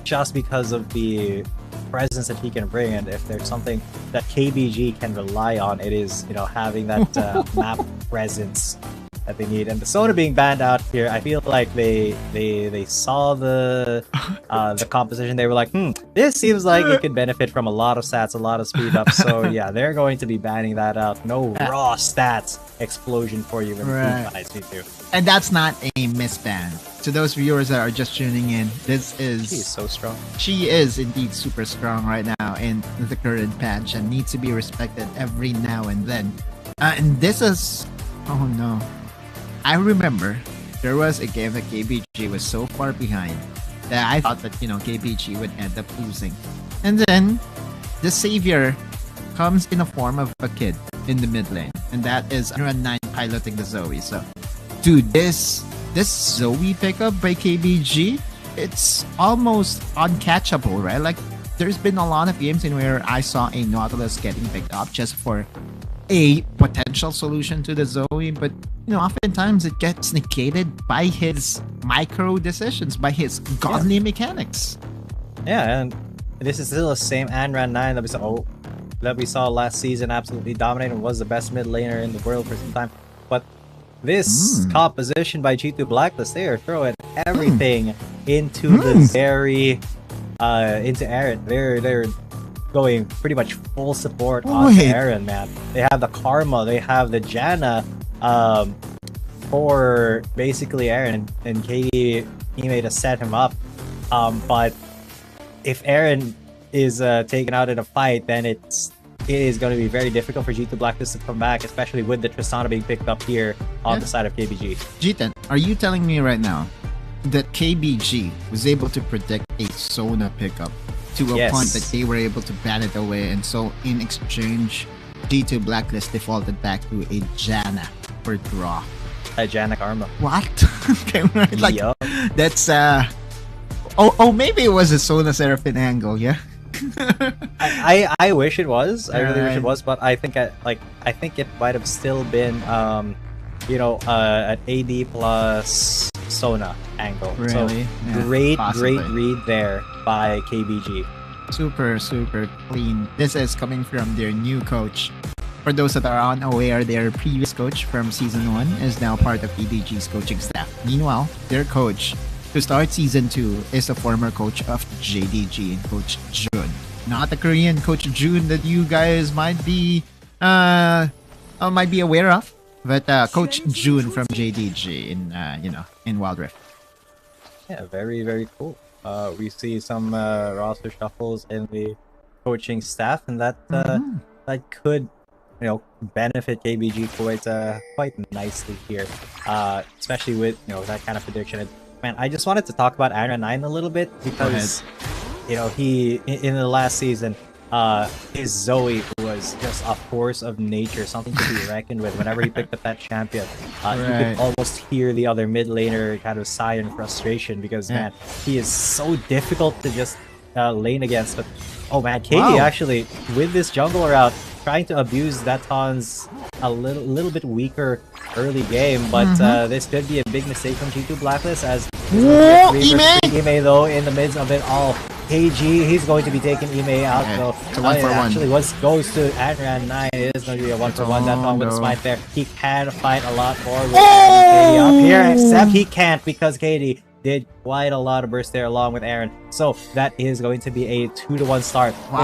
just because of the presence that he can bring. And if there's something that KBG can rely on, it is, you know, having that map presence that they need. And the Sona being banned out here, I feel like they saw the composition. They were like, this seems like it could benefit from a lot of stats, a lot of speed up. So yeah, they're going to be banning that out. No raw stats explosion for you when G2. And that's not a misban. To those viewers that are just tuning in, she's so strong. She is indeed super strong right now in the current patch and needs to be respected every now and then. And this is, oh no. I remember there was a game that KBG was so far behind that I thought that, you know, KBG would end up losing. And then the savior comes in the form of a kid in the mid lane. And that is Run 9 piloting the Zoe. So, dude, this Zoe pickup by KBG, it's almost uncatchable, right? Like, there's been a lot of games in where I saw a Nautilus getting picked up just for a potential solution to the Zoe, but you know, oftentimes it gets negated by his micro decisions, by his godly mechanics. Yeah, and this is still the same Anran 9 that we saw last season, absolutely dominating, and was the best mid laner in the world for some time. But this composition by G2 Blacklist, they are throwing everything into the very into Aaron. They're going pretty much full support on Aaron, man. They have the Karma, they have the Janna for basically Aaron, and KD made to set him up. But if Aaron is taken out in a fight, then it is going to be very difficult for G2 Blacklist to come back, especially with the Tristana being picked up here on the side of KBG. Jitan, are you telling me right now that KBG was able to predict a Sona pickup to a point that they were able to ban it away, and so in exchange, G2 Blacklist defaulted back to a Janna for draw? A Janna Karma. What? Okay, right? Like, that's oh, maybe it was a Sona Seraphine angle, yeah? I wish it was. I really wish it was, but I think I think it might have still been you know, an AD plus Sona angle. Really? So Yeah, great read there by KBG. Super clean. This is coming from their new coach. For those that are unaware, their previous coach from Season 1 is now part of KBG's coaching staff. Meanwhile, their coach to start Season 2 is the former coach of JDG, and Coach Jun. Not the Korean Coach Jun that you guys might be aware of, but Coach Jun from JDG in you know, in Wild Rift. Yeah, very cool. We see some roster shuffles in the coaching staff, and that that could, you know, benefit KBG quite nicely here, especially with, you know, that kind of prediction. And, man, I just wanted to talk about Iron 9 a little bit because, you know, he in the last season, his Zoe was just a force of nature, something to be reckoned with. Whenever he picked up that champion, you could almost hear the other mid laner kind of sigh in frustration because, man, he is so difficult to just lane against. But oh man, KD actually with this jungler out trying to abuse Daton's a little bit weaker early game, but this could be a big mistake from G2 Blacklist as Ime though in the midst of it all. KG, he's going to be taking Ime out, so it's a 1-for-1. Actually, what goes to Adran 9, it is going to be a 1-for-1. Daton with a smite there. He can fight a lot more with KD up here, except he can't because KD did quite a lot of burst there along with Aaron. So that is going to be a 2-1 start for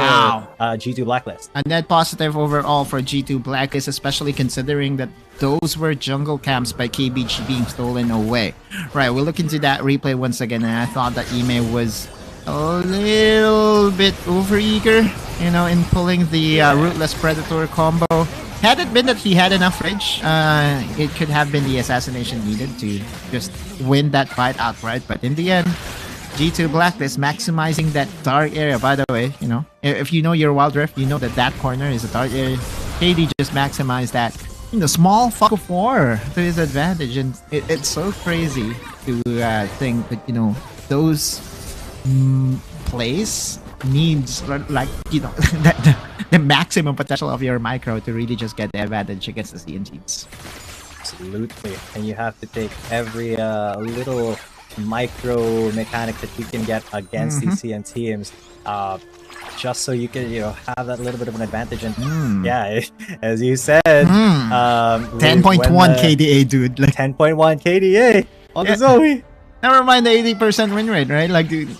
G2 Blacklist. A net positive overall for G2 Blacklist, especially considering that those were jungle camps by KBG being stolen away. Right, we'll look into that replay once again, and I thought that Ime was a little bit overeager, you know, in pulling the Rootless Predator combo. Had it been that he had enough rage, it could have been the assassination needed to just win that fight outright. But in the end, G2 Blacklist maximizing that dark area. By the way, you know, if you know your Wild Rift, you know that that corner is a dark area. KD just maximized that, you know, small fuck of war to his advantage. And it's so crazy to think that, you know, those plays needs, like, you know, the maximum potential of your micro to really just get the advantage against the CN teams. Absolutely, and you have to take every little micro mechanics that you can get against these CN teams, just so you can, have that little bit of an advantage. And yeah, as you said, 10.1 KDA, dude. Like 10.1 KDA on the Zoe. Never mind the 80% win rate, right? Like, dude,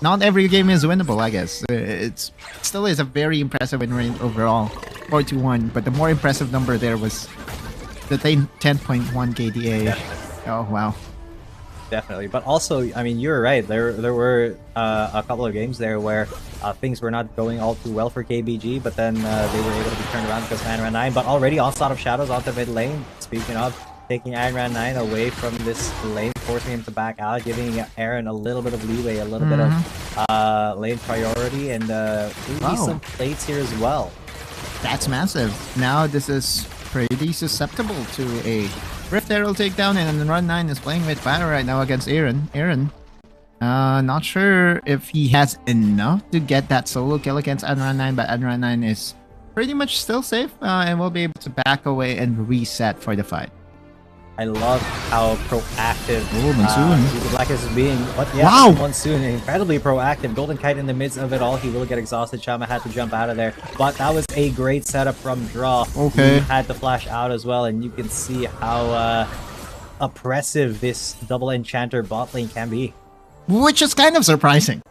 not every game is winnable, I guess. It still is a very impressive win rate overall, 4-1. But the more impressive number there was the 10.1 KDA. Yeah. Oh, wow. Definitely. But also, I mean, you're right. There were a couple of games there where things were not going all too well for KBG, but then they were able to be turned around because of Iron 9. But already Onslaught of Shadows onto mid lane. Speaking of, taking Iron 9 away from this lane, forcing him to back out, giving Aaron a little bit of leeway, a little bit of lane priority, and maybe some plates here as well. That's massive. Now this is pretty susceptible to a Rift Herald takedown, and Run 9 is playing with fire right now against Aaron. Not sure if he has enough to get that solo kill against Run 9, but Run 9 is pretty much still safe and will be able to back away and reset for the fight. I love how proactive Monsoon. Blackness is being. Monsoon, incredibly proactive. Golden Kite in the midst of it all. He will get exhausted. Chama had to jump out of there. But that was a great setup from Draw. Okay. He had to flash out as well. And you can see how oppressive this double enchanter bot lane can be. Which is kind of surprising.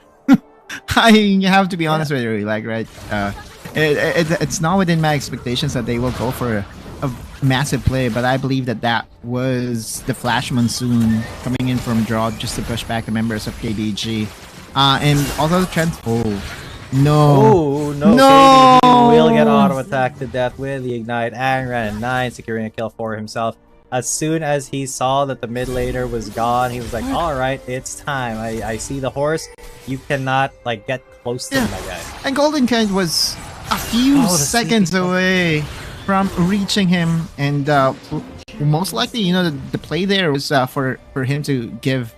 I have to be honest with you. Like, right? It's not within my expectations that they will go for a massive play, but I believe that was the Flash Monsoon coming in from Draw just to push back the members of KBG. And also the trend. No. KBG will get auto attacked to death with the Ignite. Aaron 9 securing a kill for himself. As soon as he saw that the mid laner was gone, he was like, alright, it's time. I see the horse. You cannot get close to him, my guy. And Golden Kite was a few seconds away from reaching him, and most likely, the play there was for him to give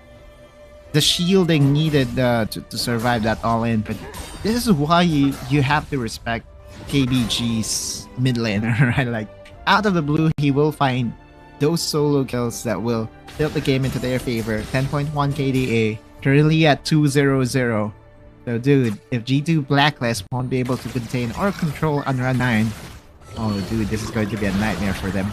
the shielding needed to survive that all-in. But this is why you have to respect KBG's mid laner, right? Like, out of the blue, he will find those solo kills that will tilt the game into their favor. 10.1 KDA, currently at 2-0-0. So, dude, if G2 Blacklist won't be able to contain or control Run 9, oh, dude, this is going to be a nightmare for them.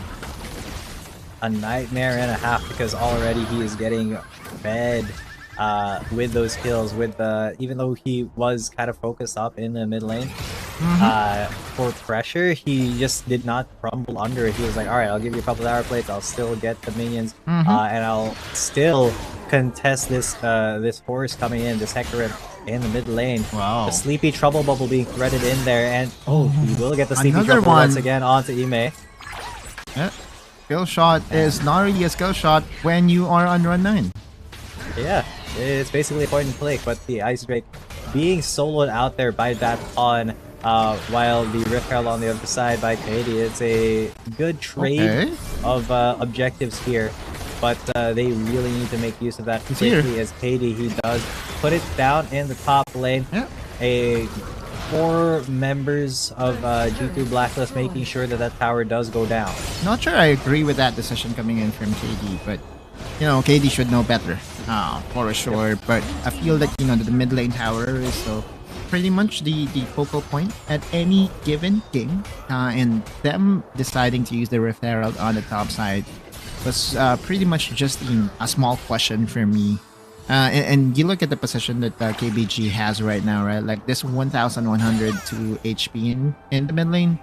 A nightmare and a half, because already he is getting fed with those kills. Even though he was kind of focused up in the mid lane for pressure, he just did not crumble under it. He was like, all right, I'll give you a couple of hour plates. I'll still get the minions, and I'll still contest this horse coming in, this Hecarim in the mid lane. Wow. The Sleepy Trouble Bubble being threaded in there, and he will get the Sleepy Trouble once again onto Ime. Yeah. Skill shot is not really a skill shot when you are on Run 9. Yeah, it's basically a point and click, but the Ice Drake being soloed out there by that pawn, while the Rift Herald on the other side by Katie. It's a good trade of objectives here. But they really need to make use of that quickly, as Katie, he does put it down in the top lane. Yeah. 4 members of G2 Blacklist making sure that tower does go down. Not sure I agree with that decision coming in from KD, but KD should know better for sure. Yep. But I feel that the mid lane tower is so pretty much the focal point at any given game, and them deciding to use the Rift Herald on the top side was pretty much just a small question for me. And you look at the position that KBG has right now, right? Like this 1,102 HP in the mid lane.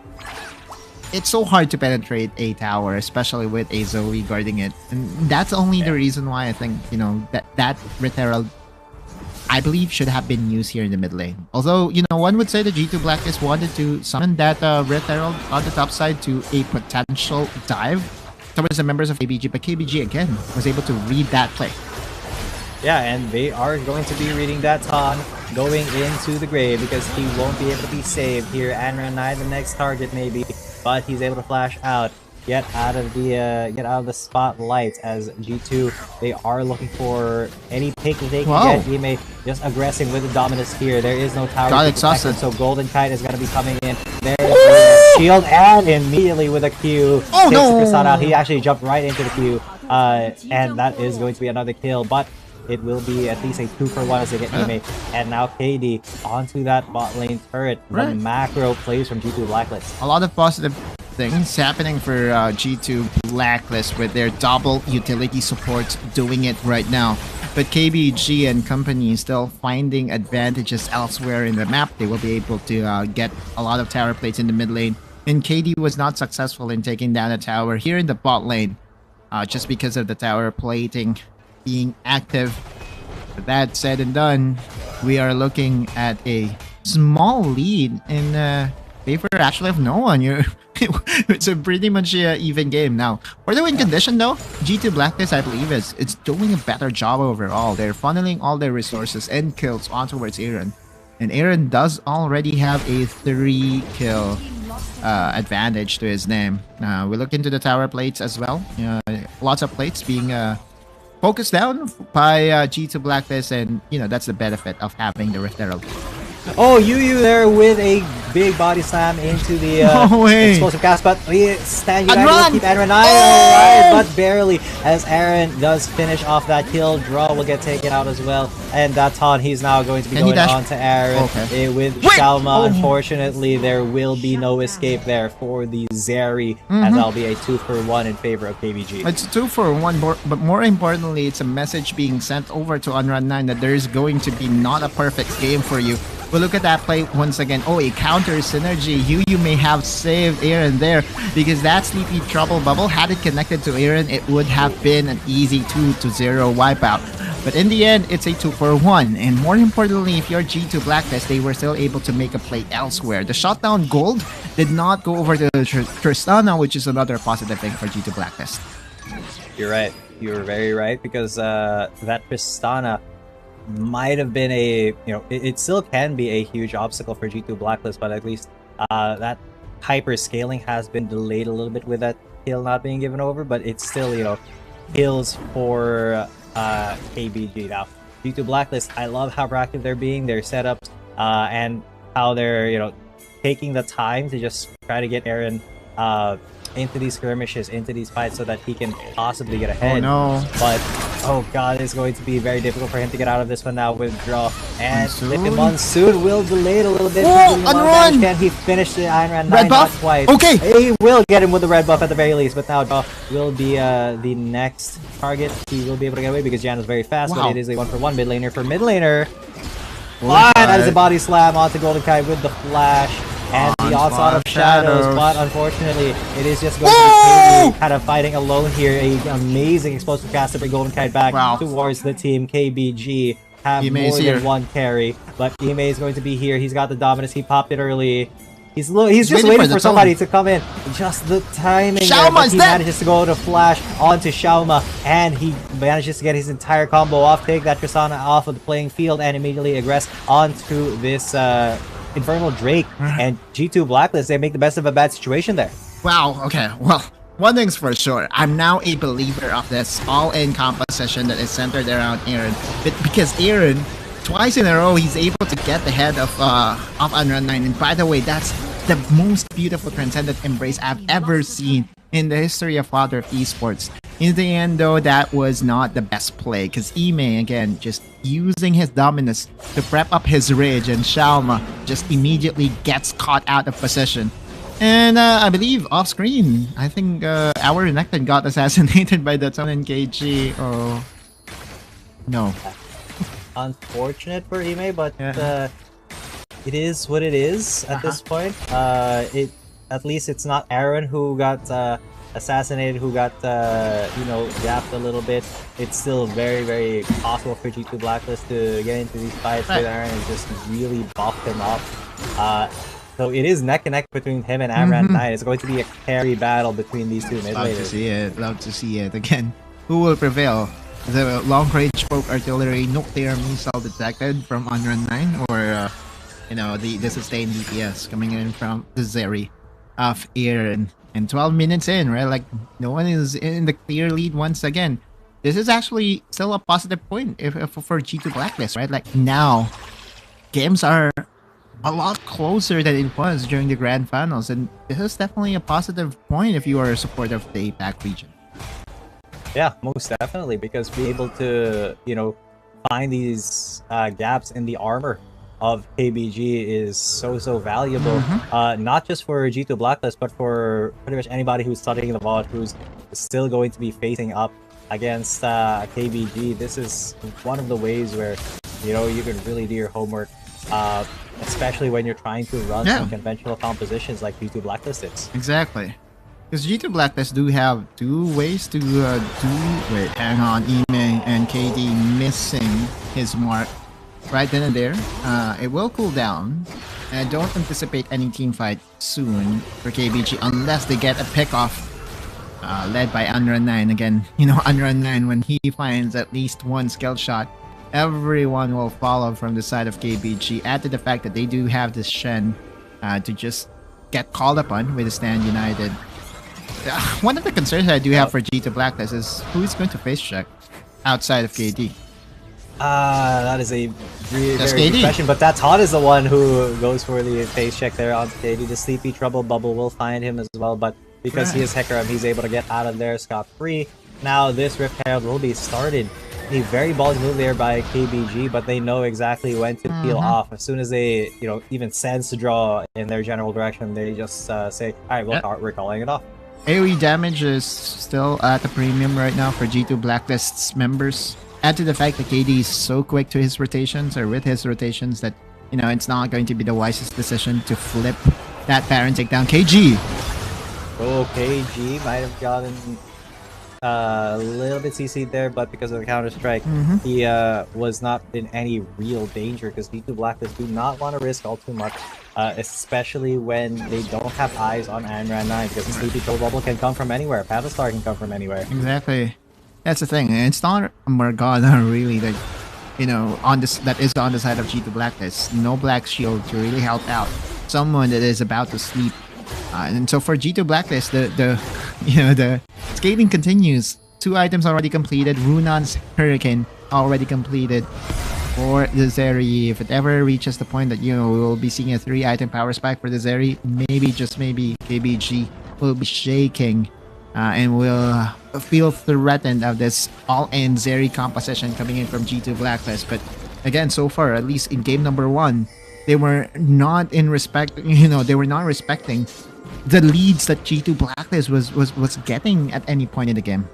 It's so hard to penetrate a tower, especially with a Zoe guarding it. And that's only the reason why I think, that Rift Herald, I believe, should have been used here in the mid lane. Although, one would say the G2 Blacklist wanted to summon that Rift Herald on the top side to a potential dive towards the members of KBG, but KBG again was able to read that play. Yeah, and they are going to be reading that Ton going into the grave, because he won't be able to be saved here. Anran 9 the next target maybe, but he's able to flash out, get out of the spotlight, as G2, they are looking for any pick that they can get. Ime just aggressing with the Dominus here. There is no tower to protect him, so Golden Kite is going to be coming in. There's a shield, and immediately with a Q, takes Krasad out. He actually jumped right into the Q. and that is going to be another kill, but it will be at least a 2-for-1 as they get Ime. And now KD onto that bot lane turret. The macro plays from G2 Blacklist. A lot of positive things happening for G2 Blacklist with their double utility supports doing it right now. But KBG and company still finding advantages elsewhere in the map. They will be able to get a lot of tower plates in the mid lane. And KD was not successful in taking down a tower here in the bot lane. Just because of the tower plating being active. With that said and done, we are looking at a small lead in favor actually of no one. It's a pretty much even game now. For the win condition though, G2 Blacklist I believe it's doing a better job overall. They're funneling all their resources and kills on towards Aaron. And Aaron does already have a 3-kill advantage to his name. We look into the tower plates as well. Lots of plates being focused down by G2 Blacklist, and that's the benefit of having the Rift Herald. Oh, Yu there with a big body slam into the explosive cast, but Stan United will keep Aaron alive, but barely, as Aaron does finish off that kill. Draw will get taken out as well, and Daton, he's now going to be going on to Aaron with Shalma. Unfortunately, there will be no escape there for the Zeri, as that'll be a 2-for-1 in favor of KBG. It's 2-for-1, but more importantly, it's a message being sent over to Unrun9 that there is going to be not a perfect game for you. We'll look at that play once again. Oh, a counter synergy. You may have saved Aaron there, because that Sleepy Trouble Bubble, had it connected to Aaron, it would have been an easy 2-0 wipeout. But in the end, it's a 2-for-1. And more importantly, if you're G2 Blacklist, they were still able to make a play elsewhere. The shutdown gold did not go over to Tristana, which is another positive thing for G2 Blacklist. You're right. You're very right, because that Tristana might have been it still can be a huge obstacle for G2 Blacklist, but at least that hyper scaling has been delayed a little bit with that kill not being given over, but it's still kills for KBG. Now G2 Blacklist, I love how proactive they're being, their setups, and how they're taking the time to just try to get Aaron into these skirmishes, into these fights, so that he can possibly get ahead. Oh no. But oh god, it's going to be very difficult for him to get out of this one now. Withdraw, and Monsoon will delay it a little bit. Unrun! Can he finish the Iron Man 9? Red buff? Not quite. Okay! He will get him with the red buff at the very least, but now Draw will be the next target. He will be able to get away because Jan is very fast, but it is a 1-for-1 mid laner for mid laner. That is a body slam onto Golden Kai with the flash. And the onslaught of shadows, but unfortunately, it is just going to be KD kind of fighting alone here. An amazing explosive cast to bring Golden Kite back towards the team. KBG have more than one carry, but Ime is going to be here. He's got the dominance. He popped it early. He's just waiting for somebody to come in. Just the timing there, but he manages to go to flash onto Shauma, and he manages to get his entire combo off, take that Tristana off of the playing field, and immediately aggress onto this Infernal Drake. And G2 Blacklist, they make the best of a bad situation there. Wow, okay, well, one thing's for sure, I'm now a believer of this all-in composition that is centered around Aaron. Because Aaron, twice in a row, he's able to get the head of Unrun9. And by the way, that's the most beautiful transcendent embrace I've ever seen in the history of Wild Rift Esports. In the end though, that was not the best play, because Ime again just using his dominance to prep up his rage, and Shalma just immediately gets caught out of position. And I believe off screen, I think our Renekton got assassinated by the Ton and KG. Oh no. Unfortunate for Ime, but it is what it is at this point. At least it's not Aaron who got assassinated, who got zapped a little bit. It's still very, very possible for G2 Blacklist to get into these fights with Aaron and just really buff him up. So it is neck and neck between him and Amran9. It's going to be a carry battle between these two mid laners. Love to see it. Love to see it. Again, who will prevail? The long-range poke artillery nuclear missile detected from Unrun9, or the sustained DPS coming in from the Zeri of Aaron. And 12 minutes in, right? Like, no one is in the clear lead once again. This is actually still a positive point for G2 Blacklist, right? Like, now, games are a lot closer than it was during the Grand Finals. And this is definitely a positive point if you are a supporter of the APAC region. Yeah, most definitely, because being able to, you know, find these gaps in the armor of KBG is so valuable. Not just for G2 Blacklist, but for pretty much anybody who's studying the VOD, who's still going to be facing up against KBG. This is one of the ways where, you know, you can really do your homework, especially when you're trying to run some conventional compositions like G2 Blacklist is. Exactly. Because G2 Blacklist do have two ways to wait, hang on, Ime and KD missing his mark right then and there. It will cool down. And don't anticipate any team fight soon for KBG unless they get a pick off led by Unrun9. Again, you know, Unrun9, when he finds at least one skill shot, everyone will follow from the side of KBG. Add to the fact that they do have this Shen to just get called upon with the Stand United. One of the concerns I do have for G2 Blacklist is who is going to face check outside of KD. That is a very good question, but that Todd is the one who goes for the face check there on KD. The Sleepy Trouble Bubble will find him as well, but because he is Hecarim, he's able to get out of there scot-free. Now this Rift Herald will be started. A very ballsy move there by KBG, but they know exactly when to peel off. As soon as they, you know, even sense to draw in their general direction, they just say, all right, we're calling it off. AoE damage is still at a premium right now for G2 Blacklist's members. Add to the fact that KD is so quick to his rotations, or with his rotations, that, you know, it's not going to be the wisest decision to flip that Baron takedown. KG! Oh, KG might have gotten a little bit CC'd there, but because of the counter-strike, he was not in any real danger, because G2 Blacklist do not want to risk all too much, especially when they don't have eyes on Unrun9, because the Sleepy Trouble Bubble can come from anywhere, Paddlestar can come from anywhere. Exactly. That's the thing. It's not a Morgana really that, you know, that is on the side of G2 Blacklist. No Black Shield to really help out someone that is about to sleep. And so for G2 Blacklist, the skating continues. 2 items already completed. Runon's Hurricane already completed for the Zeri. If it ever reaches the point that, you know, we will be seeing a 3-item power spike for the Zeri, maybe, just maybe, KBG will be shaking and will feel threatened of this all-in Zeri composition coming in from G2 Blacklist. But again, so far, at least in game number 1, they were not respecting the leads that G2 Blacklist was getting at any point in the game.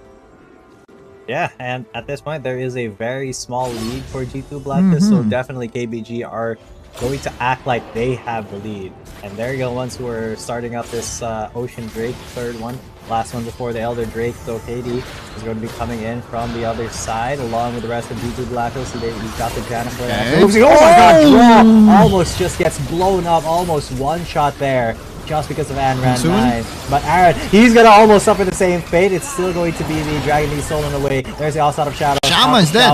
Yeah, and at this point, there is a very small lead for G2 Blacklist, so definitely KBG are going to act like they have the lead. And they're the ones who are starting up this Ocean Drake, third one. Last one before the Elder Drake, so KD is going to be coming in from the other side, along with the rest of G2 Blacklist. So he's got the Janna for that. Oh my god, almost just gets blown up, almost one shot there, just because of Unrun9. But Aaron, he's going to almost suffer the same fate. It's still going to be the Dragon Knee stolen away. There's the All-Star of Shadow. Shaman's dead.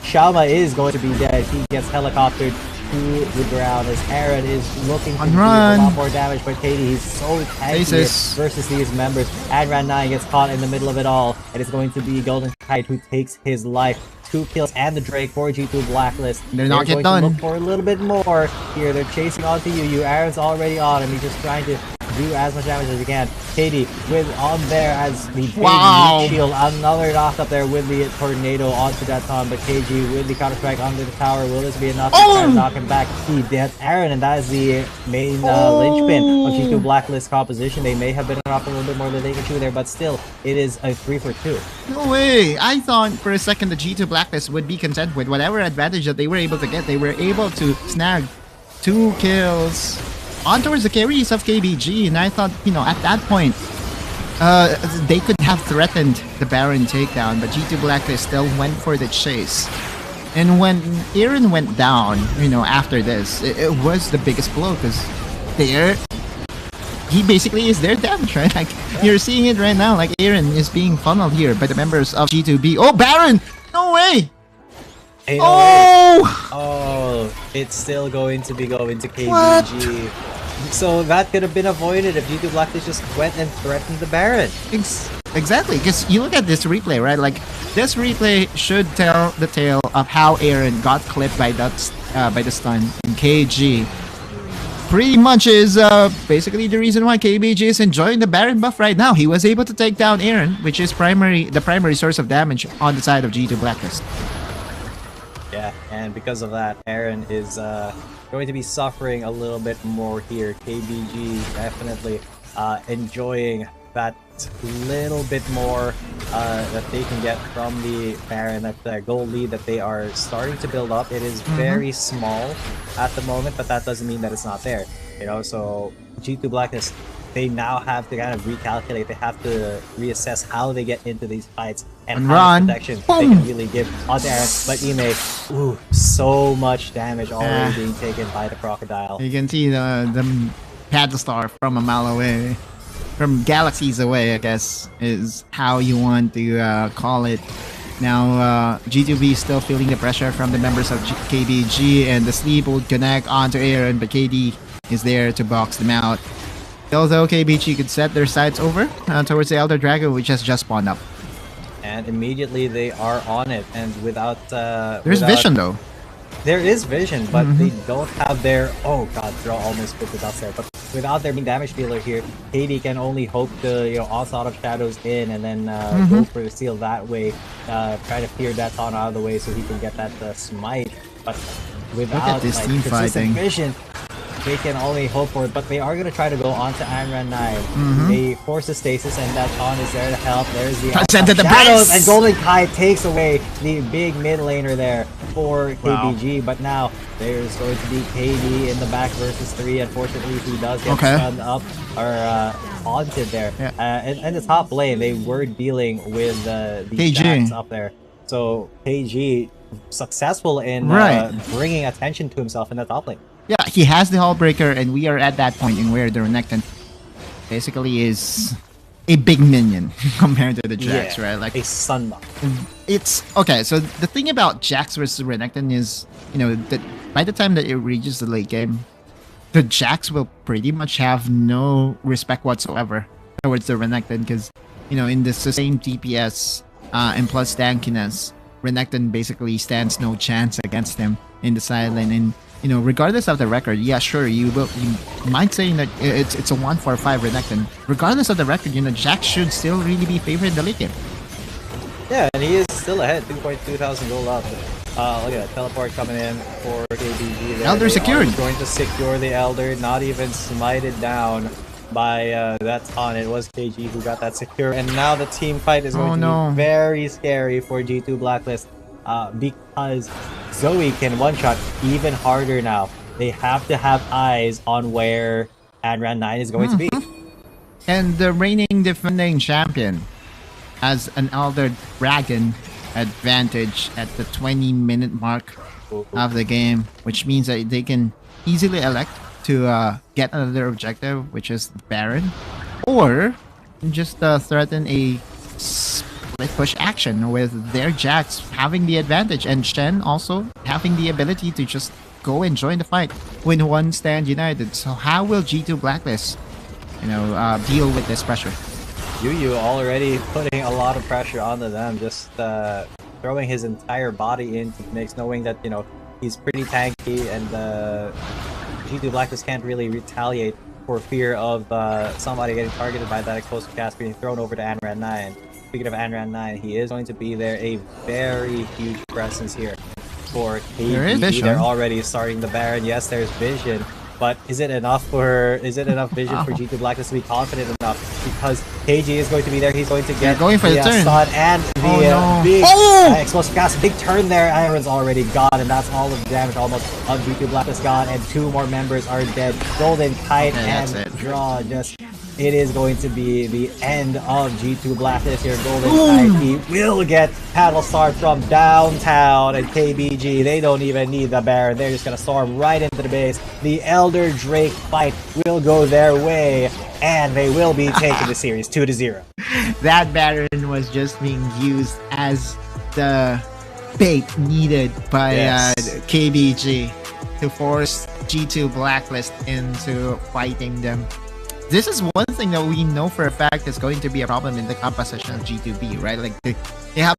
Shauma is going to be dead. He gets helicoptered to the ground as Aaron is looking to do a lot more damage, but KD, he's so tanky versus these members. Unrun9 gets caught in the middle of it all, and it's going to be Golden Kite who takes his life. 2 kills and the Drake for G2 Blacklist. They're not going done. to look for a little bit more here. They're chasing onto you. Aaron's already on him. He's just trying to do as much damage as he can. KD with on there as the big shield. Another knock up there with the tornado onto that Tom, but KG with the counter strike under the tower. Will this be enough to try to knock him back? He gets Aaron, and that is the main linchpin of G2 Blacklist composition. They may have been off a little bit more than they can chew there, but still, it is a 3 for 2. No way! I thought for a second the G2 Blacklist would be content with whatever advantage that they were able to get. They were able to snag 2 kills on towards the carries of KBG, and I thought, you know, at that point, they could have threatened the Baron takedown, but G2 Blacklist still went for the chase. And when Aaron went down, you know, after this, it was the biggest blow, because he basically is their damage, right? Like, you're seeing it right now, like Aaron is being funneled here by the members of G2B. Oh, Baron! No way! Hey, no way. Oh, it's still going to be going to KBG. What? So that could have been avoided if G2 Blacklist just went and threatened the Baron. Exactly, because you look at this replay, right? Like, this replay should tell the tale of how Aaron got clipped by that by the stun, and KG pretty much is basically the reason why KBG is enjoying the Baron buff right now. He was able to take down Aaron, which is the primary source of damage on the side of G2 Blacklist. Yeah, and because of that, Aaron is going to be suffering a little bit more here. KBG definitely enjoying that little bit more that they can get from the Baron, that gold lead that they are starting to build up. It is very small at the moment, but that doesn't mean that it's not there. You know, so G2 Blacklist, they now have to kind of recalculate. They have to reassess how they get into these fights and how much protection they can really give onto Aaron. But Ime, ooh, so much damage already being taken by the Crocodile. You can see the Paddle Star from a mile away. From galaxies away, I guess, is how you want to call it. Now, G2B is still feeling the pressure from the members of KBG, and the sleep will connect onto Aaron, but KD is there to box them out. Although KBG could set their sights over towards the Elder Dragon, which has just spawned up. And immediately they are on it, and without... There's vision, though. There is vision, but they don't have their... Oh god, Draw almost put the dust there. But without their damage dealer here, KD can only hope to, you know, onslaught of shadows in and then go for the seal that way. Try to fear that Taunt out of the way so he can get that smite. But without this like, team consistent fighting. vision, they can only hope for it. But they are going to try to go onto Amran 9. They force the stasis, and that Taunt is there to help. There's the shadows, and Golden Kai takes away the big mid laner there for KBG. But now there's going to be KD in the back versus 3. Unfortunately, he does get stunned up or haunted there. And the top lane, they were dealing with the Jax up there. So KG successful in bringing attention to himself in the top lane. Yeah, he has the Hullbreaker, and we are at that point in where the Renekton basically is a big minion compared to the Jax, right? Like a sunblock. It's okay. So the thing about Jax versus Renekton is, you know, that by the time that it reaches the late game, the Jax will pretty much have no respect whatsoever towards the Renekton, because, you know, in the sustained DPS and plus tankiness, Renekton basically stands no chance against him in the side lane. And you know, regardless of the record, yeah, sure, you might say that it's a 1-4-5 Renekton. Regardless of the record, you know, Jax should still really be favored in the late game. Yeah, and he is still ahead, 2,200 gold up. Look at that, teleport coming in for KBG there. Elder secured. Going to secure the Elder, not even smited down by that Taunt. It was KG who got that secure, and now the team fight is going to be very scary for G2 Blacklist. Because Zoe can one-shot even harder now. They have to have eyes on where Amran 9 is going to be. And the reigning defending champion has an Elder Dragon advantage at the 20-minute mark of the game, which means that they can easily elect to get another objective, which is Baron, or just threaten a split push action with their Jax having the advantage, and Shen also having the ability to just go and join the fight when one stand united. So how will G2 Blacklist, you know, deal with this pressure? Yu already putting a lot of pressure onto them, just throwing his entire body into the mix, knowing that, you know, he's pretty tanky, and G2 Blacklist can't really retaliate for fear of somebody getting targeted by that explosive cast being thrown over to Amran 9. Speaking of Amran 9, he is going to be there, a very huge presence here for KBG. They're already starting the Baron. Yes, there's vision, but is it enough for vision for G2 Blacklist to be confident enough? Because KG is going to be there. He's going to get going for the turn stun and the big explosive cast. Big turn there. Aaron's already gone, and that's all of the damage almost of G2 Blacklist gone, and 2 more members are dead. Golden Kite and Draw just... It is going to be the end of G2 Blacklist here. Golden Kite, he will get Paddle Star from downtown, and KBG, they don't even need the Baron. They're just going to storm right into the base. The Elder Drake fight will go their way, and they will be taking the series 2-0. That Baron was just being used as the bait needed by KBG to force G2 Blacklist into fighting them. This is one thing that we know for a fact is going to be a problem in the composition of G2B, right? Like they have